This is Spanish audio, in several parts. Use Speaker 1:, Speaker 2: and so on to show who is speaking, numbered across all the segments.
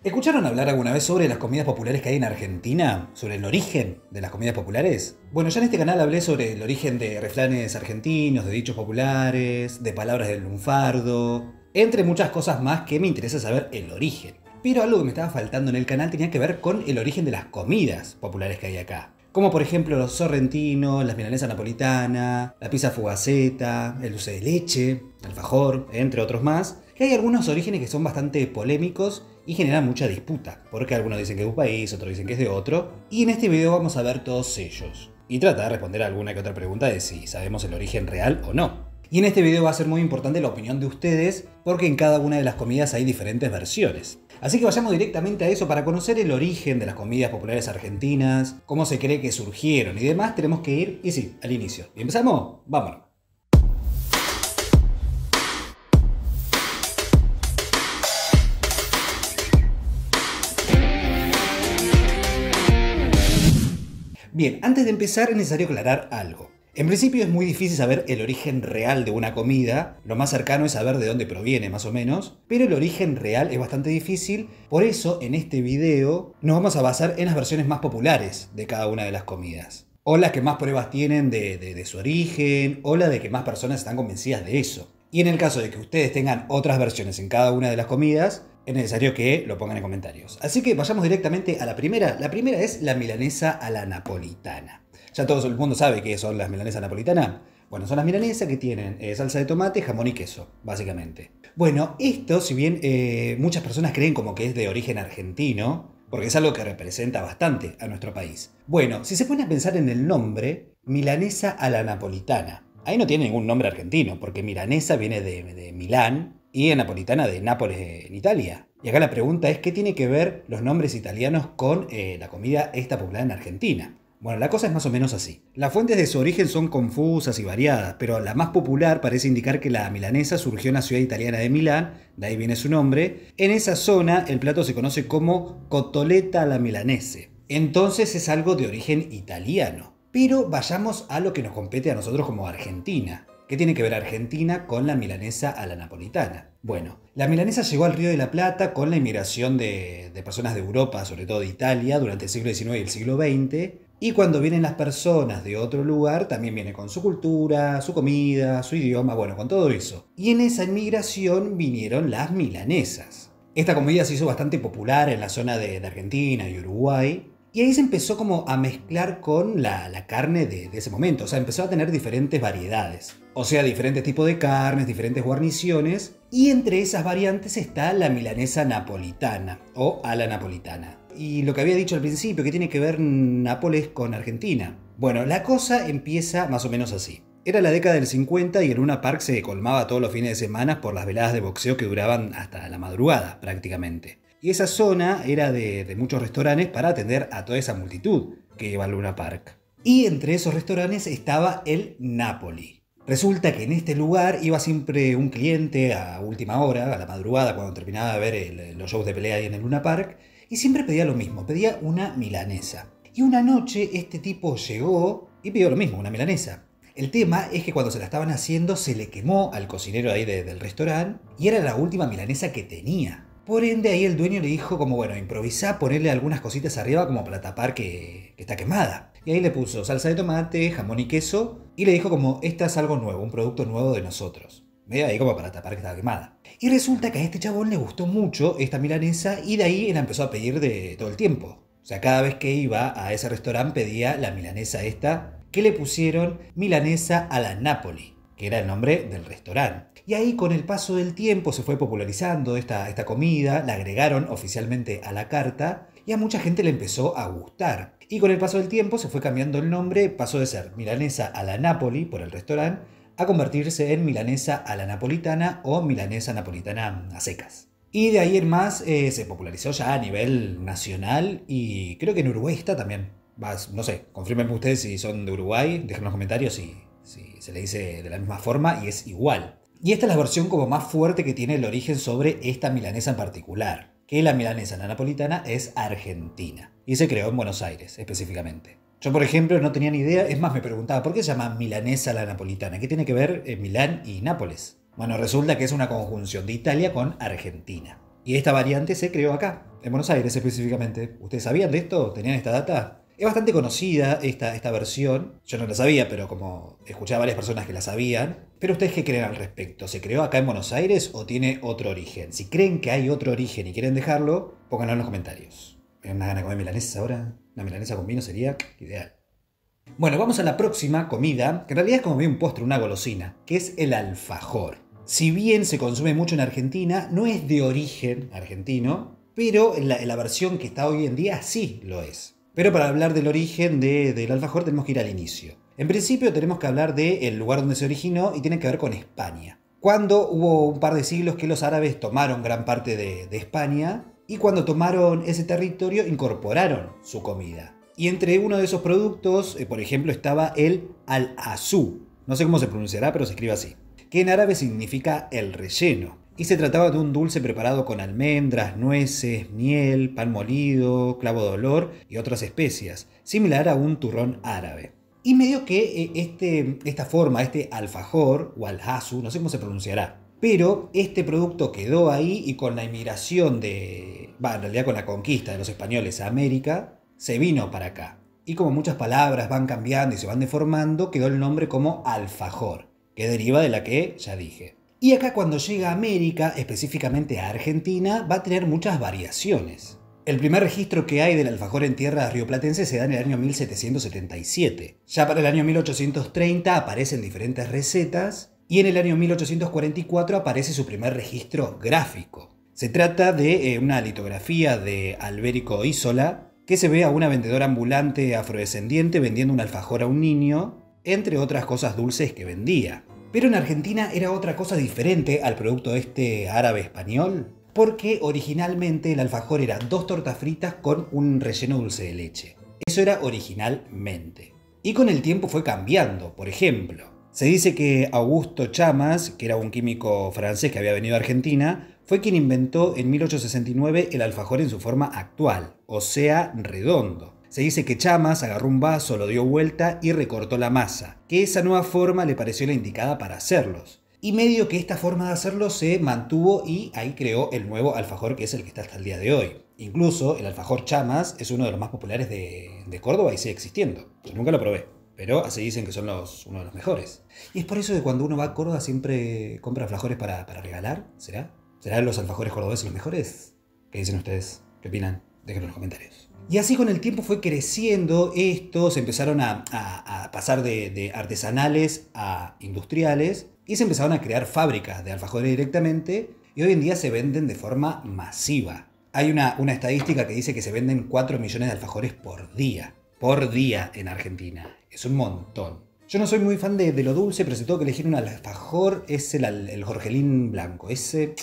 Speaker 1: ¿Escucharon hablar alguna vez sobre las comidas populares que hay en Argentina? ¿Sobre el origen de las comidas populares? Bueno, ya en este canal hablé sobre el origen de refranes argentinos, de dichos populares, de palabras del lunfardo, entre muchas cosas más que me interesa saber el origen. Pero algo que me estaba faltando en el canal tenía que ver con el origen de las comidas populares que hay acá. Como por ejemplo los sorrentinos, las milanesas napolitanas, la pizza fugaceta, el dulce de leche, el alfajor, entre otros más, que hay algunos orígenes que son bastante polémicos y generan mucha disputa, porque algunos dicen que es de un país, otros dicen que es de otro, y en este video vamos a ver todos ellos, y tratar de responder alguna que otra pregunta de si sabemos el origen real o no. Y en este video va a ser muy importante la opinión de ustedes, porque en cada una de las comidas hay diferentes versiones. Así que vayamos directamente a eso para conocer el origen de las comidas populares argentinas, cómo se cree que surgieron y demás. Tenemos que ir, y sí, al inicio. ¿Y empezamos? Vámonos. Bien, antes de empezar es necesario aclarar algo. En principio es muy difícil saber el origen real de una comida, lo más cercano es saber de dónde proviene más o menos, pero el origen real es bastante difícil, por eso en este video nos vamos a basar en las versiones más populares de cada una de las comidas. O las que más pruebas tienen de su origen, o la de que más personas están convencidas de eso. Y en el caso de que ustedes tengan otras versiones en cada una de las comidas, es necesario que lo pongan en comentarios. Así que vayamos directamente a la primera. La primera es la milanesa a la napolitana. Ya todo el mundo sabe qué son las milanesas napolitanas. Bueno, son las milanesas que tienen salsa de tomate, jamón y queso, básicamente. Bueno, esto, si bien muchas personas creen como que es de origen argentino, porque es algo que representa bastante a nuestro país. Bueno, si se pone a pensar en el nombre, milanesa a la napolitana, ahí no tiene ningún nombre argentino, porque milanesa viene de Milán y napolitana de Nápoles en Italia. Y acá la pregunta es, ¿qué tiene que ver los nombres italianos con la comida esta popular en Argentina? Bueno, la cosa es más o menos así. Las fuentes de su origen son confusas y variadas, pero la más popular parece indicar que la milanesa surgió en la ciudad italiana de Milán, de ahí viene su nombre. En esa zona el plato se conoce como cotoletta alla milanese. Entonces es algo de origen italiano. Pero vayamos a lo que nos compete a nosotros como Argentina. ¿Qué tiene que ver Argentina con la milanesa a la napolitana? Bueno, la milanesa llegó al Río de la Plata con la inmigración de personas de Europa, sobre todo de Italia, durante el siglo XIX y el siglo XX. Y cuando vienen las personas de otro lugar, también viene con su cultura, su comida, su idioma, bueno, con todo eso. Y en esa inmigración vinieron las milanesas. Esta comida se hizo bastante popular en la zona de Argentina y Uruguay. Y ahí se empezó como a mezclar con la carne de ese momento. O sea, empezó a tener diferentes variedades. O sea, diferentes tipos de carnes, diferentes guarniciones. Y entre esas variantes está la milanesa napolitana o a la napolitana. Y lo que había dicho al principio, que tiene que ver Nápoles con Argentina. Bueno, la cosa empieza más o menos así. Era la década del 50 y en Luna Park se colmaba todos los fines de semana por las veladas de boxeo que duraban hasta la madrugada prácticamente. Y esa zona era de muchos restaurantes para atender a toda esa multitud que iba a Luna Park. Y entre esos restaurantes estaba el Napoli. Resulta que en este lugar iba siempre un cliente a última hora, a la madrugada, cuando terminaba de ver los shows de pelea ahí en el Luna Park, y siempre pedía lo mismo, pedía una milanesa. Y una noche este tipo llegó y pidió lo mismo, una milanesa. El tema es que cuando se la estaban haciendo se le quemó al cocinero ahí del restaurante y era la última milanesa que tenía. Por ende ahí el dueño le dijo como, bueno, improvisá, ponerle algunas cositas arriba como para tapar que está quemada. Y ahí le puso salsa de tomate, jamón y queso y le dijo como, esta es algo nuevo, un producto nuevo de nosotros. Medio ahí como para tapar que estaba quemada. Y resulta que a este chabón le gustó mucho esta milanesa y de ahí él empezó a pedir de todo el tiempo. O sea, cada vez que iba a ese restaurante pedía la milanesa esta que le pusieron milanesa a la Napoli, que era el nombre del restaurante. Y ahí con el paso del tiempo se fue popularizando esta comida, la agregaron oficialmente a la carta y a mucha gente le empezó a gustar. Y con el paso del tiempo se fue cambiando el nombre, pasó de ser milanesa a la Napoli por el restaurante a convertirse en milanesa a la napolitana o milanesa napolitana a secas. Y de ahí en más se popularizó ya a nivel nacional y creo que en Uruguay está también. No sé, confírmenme ustedes si son de Uruguay, déjenme en los comentarios si se le dice de la misma forma y es igual. Y esta es la versión como más fuerte que tiene el origen sobre esta milanesa en particular, que la milanesa la napolitana es argentina y se creó en Buenos Aires específicamente. Yo, por ejemplo, no tenía ni idea, es más, me preguntaba, ¿por qué se llama milanesa la napolitana? ¿Qué tiene que ver Milán y Nápoles? Bueno, resulta que es una conjunción de Italia con Argentina. Y esta variante se creó acá, en Buenos Aires específicamente. ¿Ustedes sabían de esto? ¿Tenían esta data? Es bastante conocida esta versión. Yo no la sabía, pero como escuché a varias personas que la sabían. Pero ¿ustedes qué creen al respecto? ¿Se creó acá en Buenos Aires o tiene otro origen? Si creen que hay otro origen y quieren dejarlo, pónganlo en los comentarios. Me da una gana de comer milanesas ahora. Una milanesa con vino sería ideal. Bueno, vamos a la próxima comida, que en realidad es como un postre, una golosina, que es el alfajor. Si bien se consume mucho en Argentina, no es de origen argentino, pero en la versión que está hoy en día sí lo es. Pero para hablar del origen del alfajor tenemos que ir al inicio. En principio tenemos que hablar del lugar donde se originó y tiene que ver con España. Cuando hubo un par de siglos que los árabes tomaron gran parte de España y cuando tomaron ese territorio incorporaron su comida. Y entre uno de esos productos, por ejemplo, estaba el al-azú. No sé cómo se pronunciará, pero se escribe así. Que en árabe significa el relleno. Y se trataba de un dulce preparado con almendras, nueces, miel, pan molido, clavo de olor y otras especias, similar a un turrón árabe. Y medio que esta forma, este alfajor o al-azú, no sé cómo se pronunciará, pero este producto quedó ahí y con la inmigración en realidad con la conquista de los españoles a América, se vino para acá. Y como muchas palabras van cambiando y se van deformando, quedó el nombre como alfajor, que deriva de la que ya dije. Y acá cuando llega a América, específicamente a Argentina, va a tener muchas variaciones. El primer registro que hay del alfajor en tierras rioplatenses se da en el año 1777. Ya para el año 1830 aparecen diferentes recetas y en el año 1844 aparece su primer registro gráfico. Se trata de una litografía de Alberico Isola, que se ve a una vendedora ambulante afrodescendiente vendiendo un alfajor a un niño, entre otras cosas dulces que vendía. Pero en Argentina era otra cosa diferente al producto árabe español, porque originalmente el alfajor era 2 tortas fritas con un relleno dulce de leche. Eso era originalmente. Y con el tiempo fue cambiando. Por ejemplo, se dice que Augusto Chamas, que era un químico francés que había venido a Argentina, fue quien inventó en 1869 el alfajor en su forma actual, o sea, redondo. Se dice que Chamas agarró un vaso, lo dio vuelta y recortó la masa, que esa nueva forma le pareció la indicada para hacerlos. Y medio que esta forma de hacerlo se mantuvo y ahí creó el nuevo alfajor que es el que está hasta el día de hoy. Incluso el alfajor Chamas es uno de los más populares de Córdoba y sigue existiendo. Yo nunca lo probé, pero así dicen que son uno de los mejores. Y es por eso que cuando uno va a Córdoba siempre compra alfajores para regalar, ¿será? ¿Serán los alfajores cordobeses los mejores? ¿Qué dicen ustedes? ¿Qué opinan? Déjenlo en los comentarios. Y así con el tiempo fue creciendo esto, se empezaron a pasar de artesanales a industriales y se empezaron a crear fábricas de alfajores directamente y hoy en día se venden de forma masiva. Hay una estadística que dice que se venden 4 millones de alfajores por día en Argentina. Es un montón. Yo no soy muy fan de lo dulce, pero si tengo que elegir un alfajor es el Jorgelín blanco, ese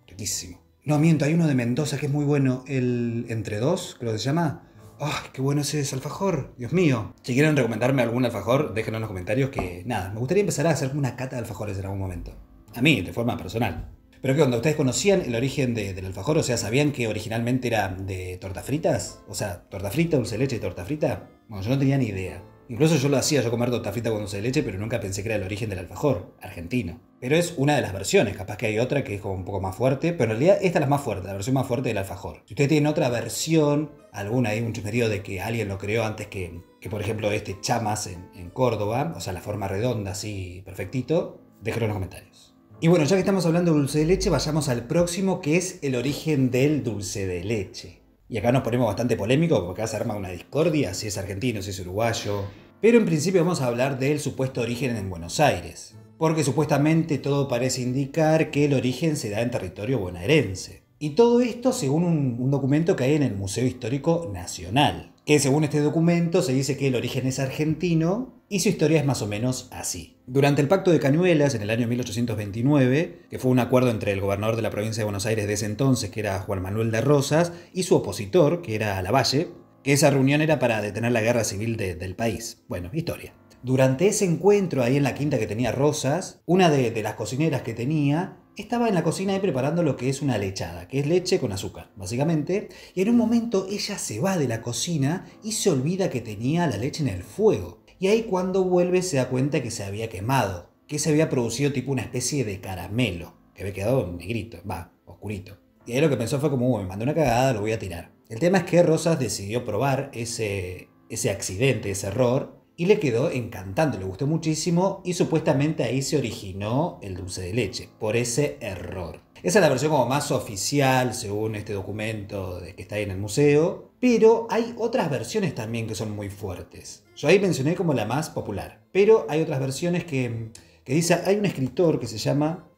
Speaker 1: riquísimo. No, miento, hay uno de Mendoza que es muy bueno, el Entre Dos, creo que se llama. ¡Ay, qué bueno ese alfajor! Dios mío. Si quieren recomendarme algún alfajor, déjenlo en los comentarios que, nada, me gustaría empezar a hacer una cata de alfajores en algún momento. A mí, de forma personal. Pero que cuando ustedes conocían el origen del alfajor, o sea, ¿sabían que originalmente era de tortas fritas? O sea, torta frita, dulce de leche y torta frita. Bueno, yo no tenía ni idea. Incluso yo lo hacía, yo comer torta frita con dulce de leche, pero nunca pensé que era el origen del alfajor, argentino. Pero es una de las versiones, capaz que hay otra que es como un poco más fuerte, pero en realidad esta es la más fuerte, la versión más fuerte del alfajor. Si ustedes tienen otra versión, alguna ahí, un chusmerío de que alguien lo creó antes que por ejemplo, este Chamas en Córdoba, o sea, la forma redonda así, perfectito, déjenlo en los comentarios. Y bueno, ya que estamos hablando de dulce de leche, vayamos al próximo, que es el origen del dulce de leche. Y acá nos ponemos bastante polémico porque acá se arma una discordia, si es argentino, si es uruguayo. Pero en principio vamos a hablar del supuesto origen en Buenos Aires. Porque supuestamente todo parece indicar que el origen se da en territorio bonaerense. Y todo esto según un documento que hay en el Museo Histórico Nacional. Que según este documento se dice que el origen es argentino y su historia es más o menos así. Durante el Pacto de Cañuelas, en el año 1829, que fue un acuerdo entre el gobernador de la provincia de Buenos Aires de ese entonces, que era Juan Manuel de Rosas, y su opositor, que era Lavalle, que esa reunión era para detener la guerra civil del país. Bueno, historia. Durante ese encuentro ahí en la quinta que tenía Rosas, una de las cocineras que tenía estaba en la cocina ahí preparando lo que es una lechada, que es leche con azúcar, básicamente, y en un momento ella se va de la cocina y se olvida que tenía la leche en el fuego. Y ahí cuando vuelve se da cuenta que se había quemado, que se había producido tipo una especie de caramelo, que había quedado negrito, oscurito. Y ahí lo que pensó fue como, me mandé una cagada, lo voy a tirar. El tema es que Rosas decidió probar ese accidente, ese error, y le quedó encantando, le gustó muchísimo y supuestamente ahí se originó el dulce de leche, por ese error. Esa es la versión como más oficial, según este documento que está ahí en el museo, pero hay otras versiones también que son muy fuertes. Yo ahí mencioné como la más popular, pero hay otras versiones que dice, hay un escritor que se llama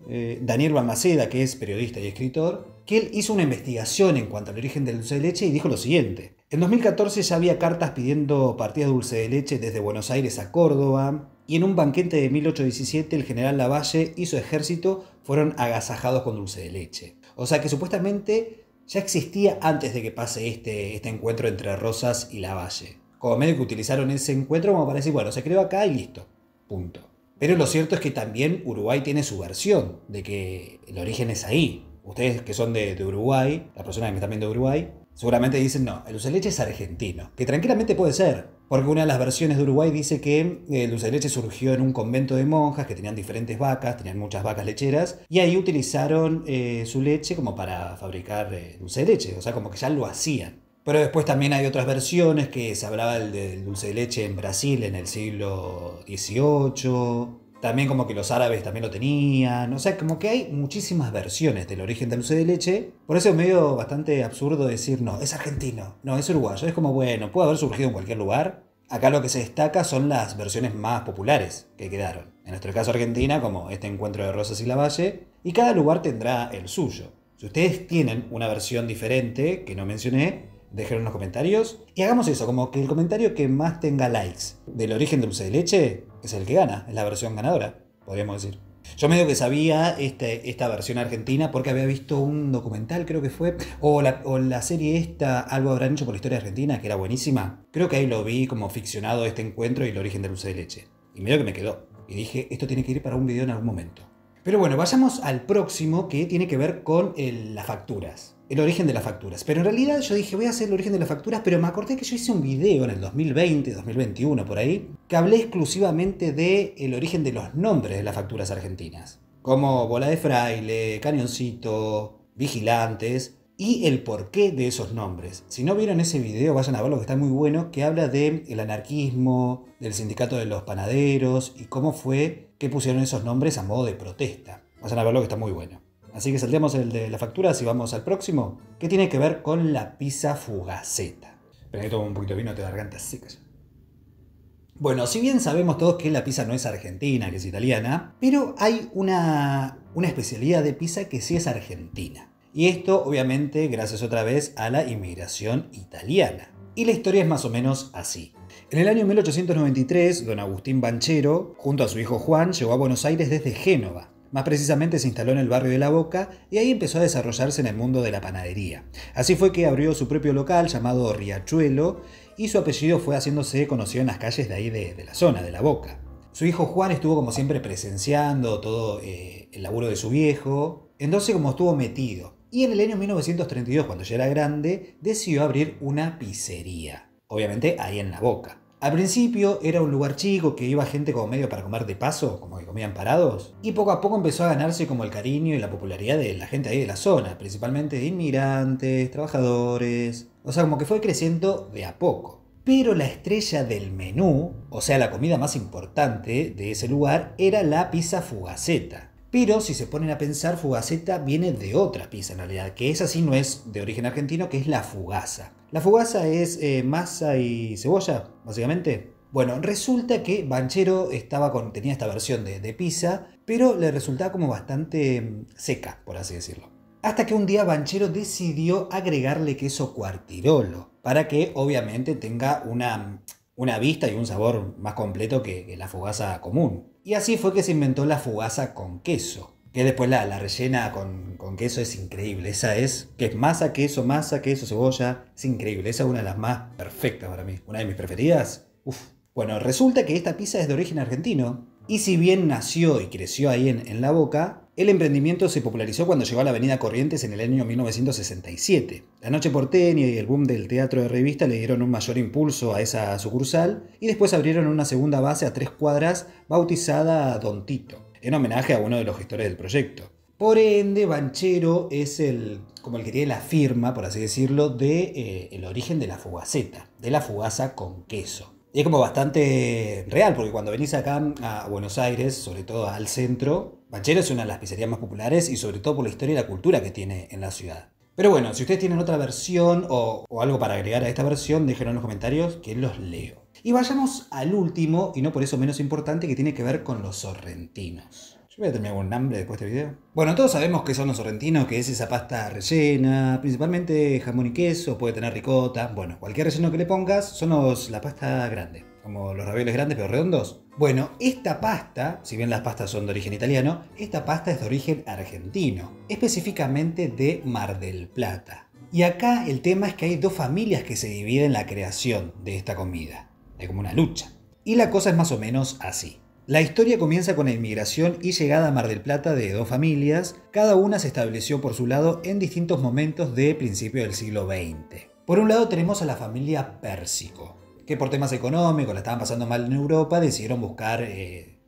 Speaker 1: Daniel Balmaceda, que es periodista y escritor, que él hizo una investigación en cuanto al origen del dulce de leche y dijo lo siguiente. En 2014 ya había cartas pidiendo partidas de dulce de leche desde Buenos Aires a Córdoba, y en un banquete de 1817 el general Lavalle y su ejército fueron agasajados con dulce de leche. O sea que supuestamente ya existía antes de que pase este encuentro entre Rosas y Lavalle. Como medio que utilizaron ese encuentro como para decir, bueno, se creó acá y listo. Punto. Pero lo cierto es que también Uruguay tiene su versión de que el origen es ahí. Ustedes que son de Uruguay, las personas que me están viendo de Uruguay, seguramente dicen, no, el dulce de leche es argentino. Que tranquilamente puede ser, porque una de las versiones de Uruguay dice que el dulce de leche surgió en un convento de monjas que tenían diferentes vacas, tenían muchas vacas lecheras, y ahí utilizaron su leche como para fabricar dulce de leche, o sea, como que ya lo hacían. Pero después también hay otras versiones que se hablaba del dulce de leche en Brasil en el siglo XVIII. También como que los árabes también lo tenían. O sea, como que hay muchísimas versiones del origen del dulce de leche. Por eso es medio bastante absurdo decir, no, es argentino, no, es uruguayo. Es como, bueno, puede haber surgido en cualquier lugar. Acá lo que se destaca son las versiones más populares que quedaron. En nuestro caso Argentina, como este encuentro de Rosas y Lavalle. Y cada lugar tendrá el suyo. Si ustedes tienen una versión diferente que no mencioné, déjenlo en los comentarios. Y hagamos eso, como que el comentario que más tenga likes del origen del dulce de leche es el que gana, es la versión ganadora, podríamos decir. Yo medio que sabía esta versión argentina porque había visto un documental, creo que fue, o la serie esta, Algo habrán hecho por la historia argentina, que era buenísima. Creo que ahí lo vi como ficcionado este encuentro y el origen del dulce de leche. Y medio que me quedó. Y dije, esto tiene que ir para un video en algún momento. Pero bueno, vayamos al próximo que tiene que ver con las facturas. El origen de las facturas. Pero en realidad yo dije, voy a hacer el origen de las facturas, pero me acordé que yo hice un video en el 2020, 2021 por ahí, que hablé exclusivamente del origen de los nombres de las facturas argentinas. Como Bola de Fraile, Cañoncito, Vigilantes y el porqué de esos nombres. Si no vieron ese video, vayan a verlo que está muy bueno, que habla del anarquismo, del sindicato de los panaderos y cómo fue que pusieron esos nombres a modo de protesta. Vayan a verlo que está muy bueno. Así que saltemos el de las facturas y vamos al próximo, que tiene que ver con la pizza Fugaceta. Pero ahí tomo un poquito de vino, te garganta seca. Bueno, si bien sabemos todos que la pizza no es argentina, que es italiana, pero hay una especialidad de pizza que sí es argentina. Y esto, obviamente, gracias otra vez a la inmigración italiana. Y la historia es más o menos así. En el año 1893, don Agustín Banchero, junto a su hijo Juan, llegó a Buenos Aires desde Génova. Más precisamente se instaló en el barrio de La Boca y ahí empezó a desarrollarse en el mundo de la panadería. Así fue que abrió su propio local llamado Riachuelo y su apellido fue haciéndose conocido en las calles de ahí de la zona, de La Boca. Su hijo Juan estuvo como siempre presenciando todo el laburo de su viejo, entonces como estuvo metido. Y en el año 1932, cuando ya era grande, decidió abrir una pizzería, obviamente ahí en La Boca. Al principio era un lugar chico que iba gente como medio para comer de paso, como que comían parados, y poco a poco empezó a ganarse como el cariño y la popularidad de la gente ahí de la zona, principalmente de inmigrantes, trabajadores, o sea, como que fue creciendo de a poco. Pero la estrella del menú, o sea, la comida más importante de ese lugar, era la pizza Fugaceta. Pero si se ponen a pensar, Fugaceta viene de otra pizza en realidad, que esa sí no es de origen argentino, que es la Fugaza. La Fugaza es masa y cebolla, básicamente. Bueno, resulta que Banchero tenía esta versión de pizza, pero le resultaba como bastante seca, por así decirlo. Hasta que un día Banchero decidió agregarle queso Cuartirolo, para que obviamente tenga una vista y un sabor más completo que la Fugaza común. Y así fue que se inventó la Fugaza con queso, que después la rellena con queso es increíble. Esa es, que es masa, queso, cebolla, es increíble. Esa es una de las más perfectas para mí, una de mis preferidas. Uf. Bueno, resulta que esta pizza es de origen argentino, y si bien nació y creció ahí en La Boca, el emprendimiento se popularizó cuando llegó a la avenida Corrientes en el año 1967. La noche porteña y el boom del teatro de revista le dieron un mayor impulso a esa sucursal y después abrieron una segunda base a 3 cuadras bautizada Don Tito, en homenaje a uno de los gestores del proyecto. Por ende, Banchero es como el que tiene la firma, por así decirlo, de el origen de la fugaceta, de la fugaza con queso. Y es como bastante real, porque cuando venís acá a Buenos Aires, sobre todo al centro, Banchero es una de las pizzerías más populares y sobre todo por la historia y la cultura que tiene en la ciudad. Pero bueno, si ustedes tienen otra versión o algo para agregar a esta versión, déjenlo en los comentarios que los leo. Y vayamos al último, y no por eso menos importante, que tiene que ver con los sorrentinos. Yo voy a terminar con un hambre después de este video. Bueno, todos sabemos qué son los sorrentinos, que es esa pasta rellena, principalmente jamón y queso, puede tener ricota. Bueno, cualquier relleno que le pongas son la pasta grande, como los ravioles grandes pero redondos. Bueno, esta pasta, si bien las pastas son de origen italiano, esta pasta es de origen argentino, específicamente de Mar del Plata. Y acá el tema es que hay dos familias que se dividen la creación de esta comida. Hay como una lucha. Y la cosa es más o menos así. La historia comienza con la inmigración y llegada a Mar del Plata de dos familias, cada una se estableció por su lado en distintos momentos de principio del siglo XX. Por un lado tenemos a la familia Pérsico, que por temas económicos la estaban pasando mal en Europa, decidieron buscar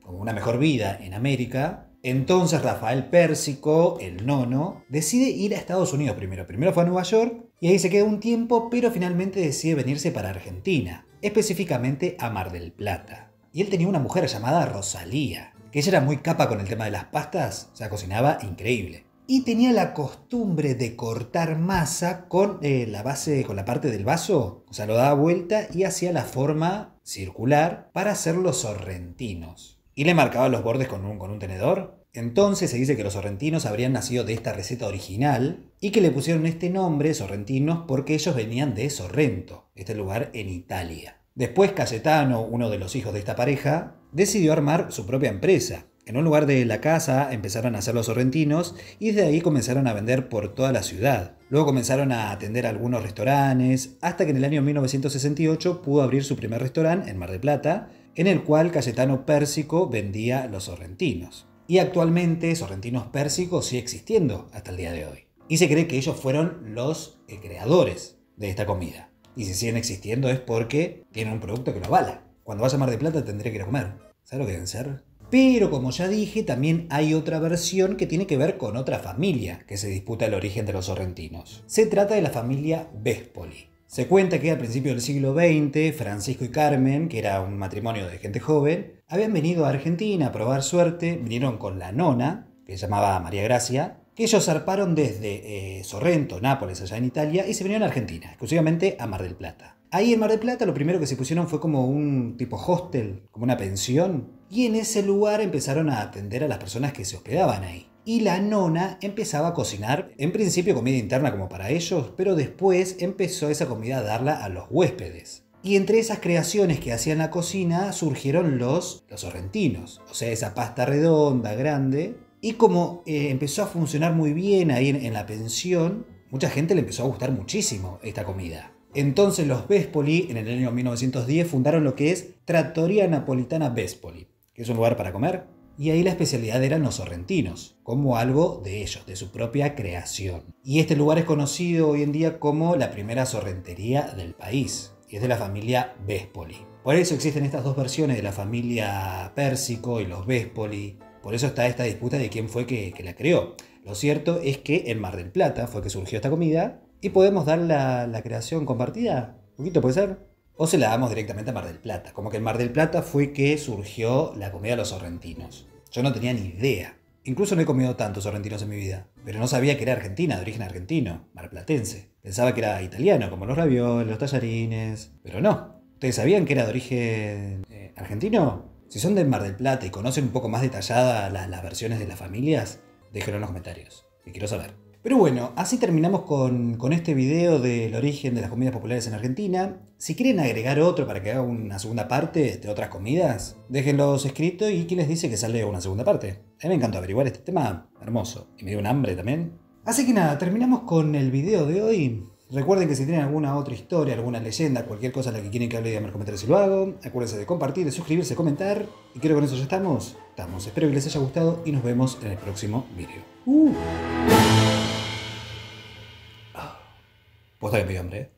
Speaker 1: como una mejor vida en América. Entonces Rafael Pérsico, el nono, decide ir a Estados Unidos primero. Primero fue a Nueva York y ahí se queda un tiempo, pero finalmente decide venirse para Argentina, específicamente a Mar del Plata. Y él tenía una mujer llamada Rosalía, que ella era muy capa con el tema de las pastas, o sea, cocinaba increíble. Y tenía la costumbre de cortar masa con la base, con la parte del vaso, o sea, lo daba vuelta y hacía la forma circular para hacer los sorrentinos. Y le marcaba los bordes con un tenedor. Entonces se dice que los sorrentinos habrían nacido de esta receta original y que le pusieron este nombre, sorrentinos, porque ellos venían de Sorrento, este lugar en Italia. Después Cayetano, uno de los hijos de esta pareja, decidió armar su propia empresa. En un lugar de la casa empezaron a hacer los sorrentinos y desde ahí comenzaron a vender por toda la ciudad. Luego comenzaron a atender algunos restaurantes, hasta que en el año 1968 pudo abrir su primer restaurante en Mar del Plata, en el cual Cayetano Pérsico vendía los sorrentinos. Y actualmente Sorrentinos Pérsico sigue existiendo hasta el día de hoy. Y se cree que ellos fueron los creadores de esta comida. Y si siguen existiendo es porque tienen un producto que lo avala. Cuando vaya a Mar del Plata tendré que ir a comer. ¿Sabes lo que deben ser? Pero como ya dije, también hay otra versión que tiene que ver con otra familia que se disputa el origen de los sorrentinos. Se trata de la familia Véspoli. Se cuenta que al principio del siglo XX, Francisco y Carmen, que era un matrimonio de gente joven, habían venido a Argentina a probar suerte, vinieron con la nona, que se llamaba María Gracia, que ellos zarparon desde Sorrento, Nápoles, allá en Italia, y se vinieron a Argentina, exclusivamente a Mar del Plata. Ahí en Mar del Plata lo primero que se pusieron fue como un tipo hostel, como una pensión, y en ese lugar empezaron a atender a las personas que se hospedaban ahí. Y la nona empezaba a cocinar, en principio comida interna como para ellos, pero después empezó esa comida a darla a los huéspedes. Y entre esas creaciones que hacían la cocina surgieron los sorrentinos, o sea, esa pasta redonda, grande. Y como empezó a funcionar muy bien ahí en la pensión, mucha gente le empezó a gustar muchísimo esta comida. Entonces los Véspoli, en el año 1910, fundaron lo que es Trattoria Napolitana Véspoli, que es un lugar para comer. Y ahí la especialidad eran los sorrentinos, como algo de ellos, de su propia creación. Y este lugar es conocido hoy en día como la primera sorrentería del país, y es de la familia Véspoli. Por eso existen estas dos versiones de la familia Pérsico y los Véspoli. Por eso está esta disputa de quién fue que la creó. Lo cierto es que en Mar del Plata fue que surgió esta comida y podemos dar la creación compartida. ¿Un poquito puede ser? O se la damos directamente a Mar del Plata. Como que en Mar del Plata fue que surgió la comida de los sorrentinos. Yo no tenía ni idea. Incluso no he comido tantos sorrentinos en mi vida. Pero no sabía que era argentina, de origen argentino, marplatense. Pensaba que era italiano, como los ravioles, los tallarines. Pero no. ¿Ustedes sabían que era de origen argentino? Si son de Mar del Plata y conocen un poco más detalladas las versiones de las familias, déjenlo en los comentarios, que quiero saber. Pero bueno, así terminamos con este video del origen de las comidas populares en Argentina. Si quieren agregar otro para que haga una segunda parte de otras comidas, déjenlos escrito y quién les dice que sale una segunda parte. A mí me encantó averiguar este tema hermoso y me dio un hambre también. Así que nada, terminamos con el video de hoy. Recuerden que si tienen alguna otra historia, alguna leyenda, cualquier cosa en la que quieren que hable, díganme en los comentarios si lo hago. Acuérdense de compartir, de suscribirse, comentar. Y creo que con eso ya estamos. Espero que les haya gustado y nos vemos en el próximo video. Posta que me dio hambre,